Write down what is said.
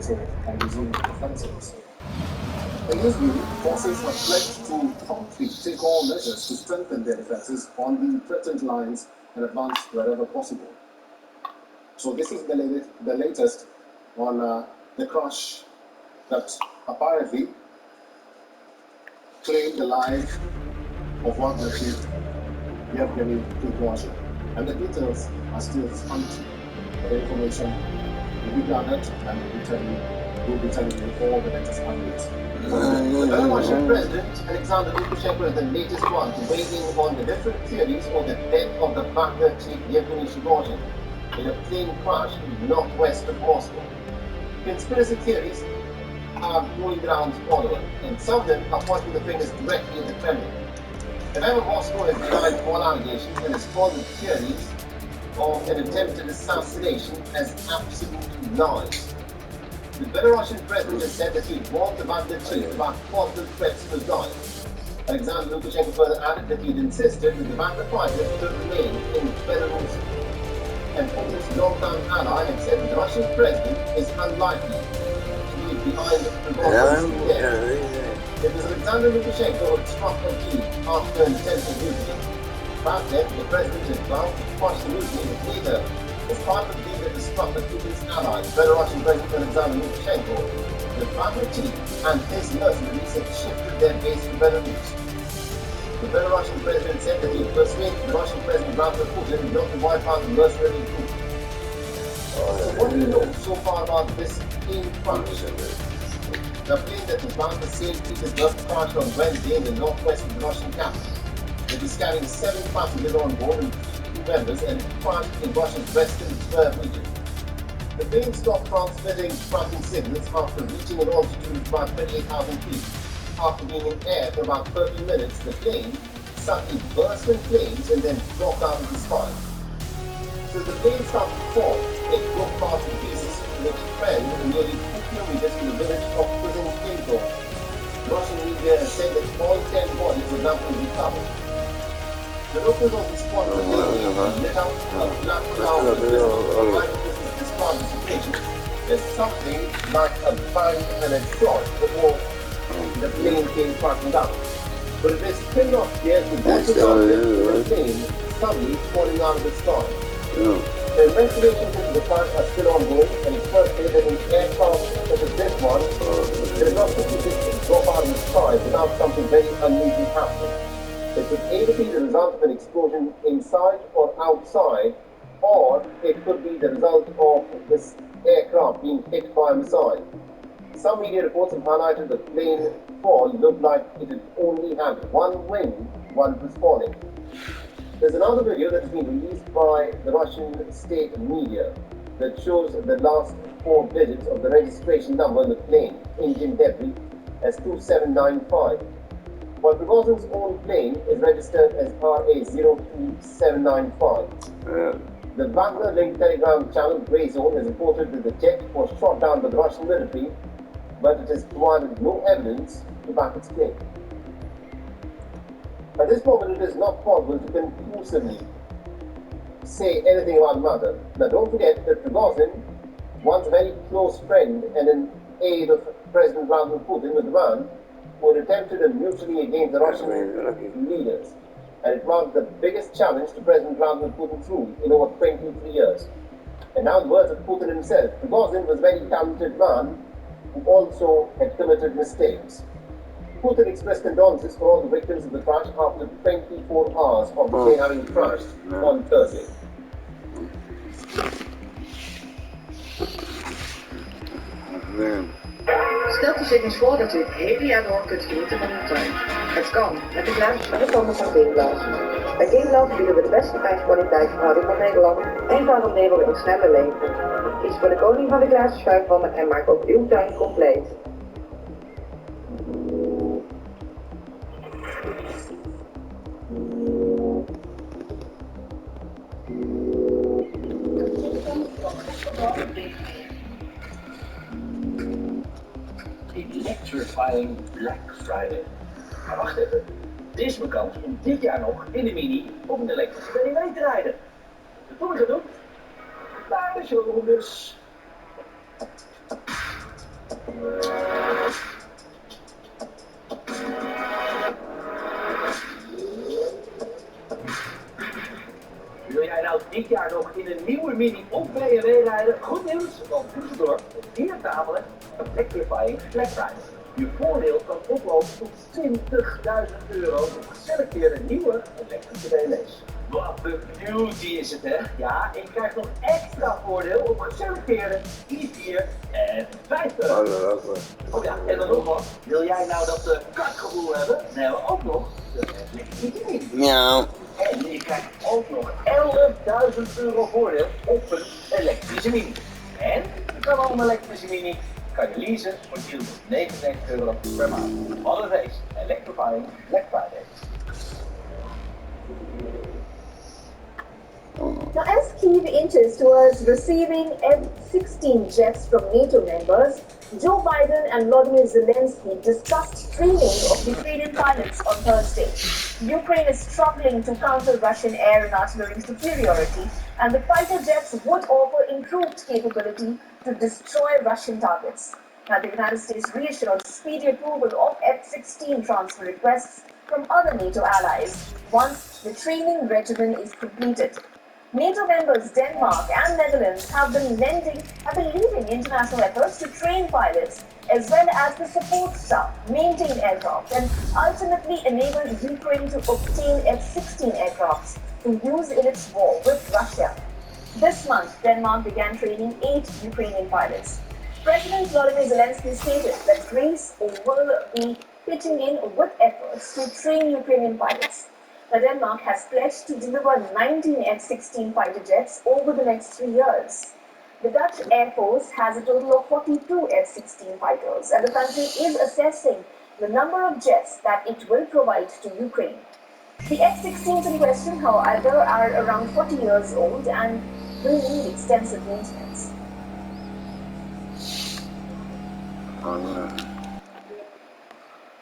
control and resume offensives. In his view, forces have pledged to promptly take all measures to strengthen their defenses on the threatened lines and advance wherever possible. So this is the latest on the crash that apparently claimed the life of Wagner chief Yevgeny Prigozhin. And the details are still scanty. The information will be gathered and we'll be telling you all the latest updates. The Belarusian President Alexander Lukashenko is the latest one to weigh in on the different theories on the death of the Wagner chief Yevgeny Prigozhin in a plane crash northwest of Moscow. Conspiracy theories are going around all over, and some of them are pointing the fingers directly at the Kremlin. However, Moscow has denied all allegations and has called the theories of an attempted assassination as absolute lies. The Belarusian president has said that he warned the Wagner chief about possible threats to his life. Alexander Lukashenko further added that he'd insisted that the Wagner fighters should remain in Belarus. And Putin's longtime ally had said that the Russian president is unlikely to be behind Prigozhin's death. It was Alexander Lukashenko who struck a deal after an attempted mutiny. Back then, the president had vowed to quash the mutiny, but later, as part of the deal that was struck with Putin's ally, Belarusian President Alexander Lukashenko, the Wagner chief and his mercenaries had shifted their base to Belarus. The Belarusian president said that he had persuaded the Russian President Vladimir Putin not to wipe out the mercenary group. So what do you know so far about this plane crash? The plane that was bound for St. Petersburg crashed on Wednesday in the northwest of the Russian capital. It was carrying 7 passengers on board and 3 crew members and crashed in Russia's western Tver region. The plane stopped transmitting tracking signals after reaching an altitude of about 28,000 feet. After being in air for about 30 minutes, the plane suddenly burst in flames and then dropped out of the sky. So the plane started to fall. It broke apart in pieces, which fell nearly 2 kilometers from the village of Kuzinkinko. Russian media has said that all 10 bodies were now being recovered. The locals of the spot were lit out a black cloud of eyewitnesses described the situation as something like a bang and a shot before the plane came crashing down. But it is still not clear to what the plane suddenly falling out of the sky. The investigations into the crash are still ongoing, and experts say that in aircraft such as this one, there is not sufficient to drop out of the sky without something very unusual happening. It could either be the result of an explosion inside or outside, or it could be the result of this aircraft being hit by a missile. Some media reports have highlighted the plane fall looked like it had only had one wing while it was falling. There's another video that has been released by the Russian state media that shows the last 4 digits of the registration number on the plane, engine debris, as 2795. While Prigozhin's own plane is registered as RA02795. The Wagner-linked Telegram channel Grey Zone has reported that the jet was shot down by the Russian military, but it has provided no evidence to back its claim. At this moment, it is not possible to conclusively say anything about the matter. Now, don't forget that Prigozhin, once a very close friend and an aide of President Vladimir Putin, was the man who had attempted a mutiny against the Russian leaders. And it marked the biggest challenge to President Vladimir Putin's rule in over 23 years. And now, in the words of Putin himself, Prigozhin was a very talented man who also had committed mistakes. Putin expressed condolences for all the victims of the crash after 24 hours of the plane having crashed on Thursday. Stelt u zich eens voor dat u het hele jaar door kunt genieten van uw tuin. Het kan met de glasschuiven van Gameloft. Bij Gameloft bieden we de beste prijskwaliteit van Nederland en garanderen we een snelle levering. Kies voor de koning van de glasschuiven en maak ook uw tuin compleet. Electrifying Black Friday. Maar wacht even, dit is mijn kans om dit jaar nog in de Mini op een elektrische BMW te rijden. Wat moet ik gaan doen? Naar de showroom dus. Wil jij nou dit jaar nog in een nieuwe Mini of BMW rijden? Goed nieuws, want Düsseldorf viert namelijk Electrifying Black Friday. Je voordeel kan oplopen tot €20.000 op geselecteerde nieuwe elektrische BMW's. Wat een beauty is het, hè? Ja, je krijgt nog extra voordeel op geselecteerde i4 en 50. Oh ja, en dan nog wat. Wil jij nou dat kartgevoel hebben? Dan hebben we ook nog de elektrische Mini. Ja. En je krijgt ook nog €11.000 voordeel op een elektrische Mini. En je kan al een elektrische Mini kan je leasen voor €99 per maand. Wat een feest. Electrifying Black Friday. Now, as Kyiv inches towards receiving F-16 jets from NATO members, Joe Biden and Volodymyr Zelensky discussed training of Ukrainian pilots on Thursday. Ukraine is struggling to counter Russian air and artillery superiority, and the fighter jets would offer improved capability to destroy Russian targets. Now, the United States reassured speedy approval of F-16 transfer requests from other NATO allies once the training regimen is completed. NATO members Denmark and Netherlands have been leading international efforts to train pilots as well as the support staff, maintain aircraft, and ultimately enable Ukraine to obtain F-16 aircraft to use in its war with Russia. This month, Denmark began training 8 Ukrainian pilots. President Volodymyr Zelensky stated that Greece will be pitching in with efforts to train Ukrainian pilots. Now, Denmark has pledged to deliver 19 F-16 fighter jets over the next 3 years. The Dutch Air Force has a total of 42 F-16 fighters, and the country is assessing the number of jets that it will provide to Ukraine. The F-16s in question, however, are around 40 years old and will need extensive maintenance.